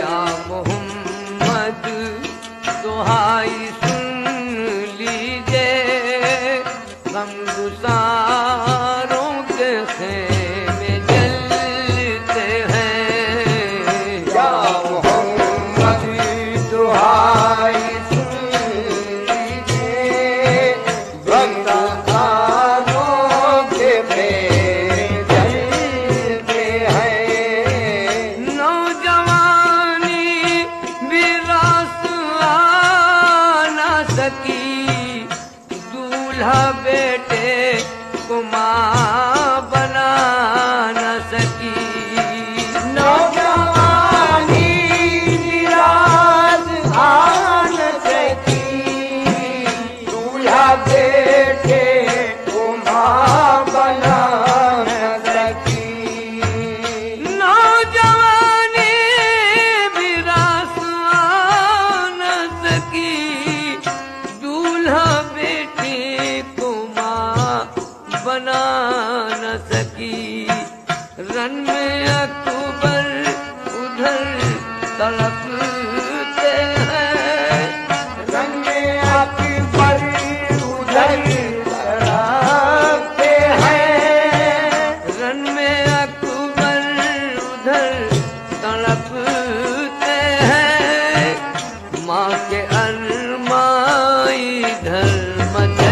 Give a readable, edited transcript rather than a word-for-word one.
یا محمد دہائی سن لیجے، غمگساروں کے خیمے جلتے ہیں، یا محمد دہائی سن لیجیے، غمگساروں کے خیمے جلتے ہیں۔ نوجوانی بھی راس آ نہ سکی، دولہا بیٹے کو ماں بنا نہ سکی، نوجوانی راز آن سکی، دولہا بیٹے کو ماں بنا نہ سکی۔ نوجوانی بھی راس آ نہ سکی، دولہا بیٹے کو ماں بنا نہ سکی، رن میں اکبر ادھر تڑپتے ہیں، رنگ اکبر ادھر تڑپتے ہیں، رن میں اکبر ادھر تڑپتے ہیں، ماں کے ارماں ادھر مچ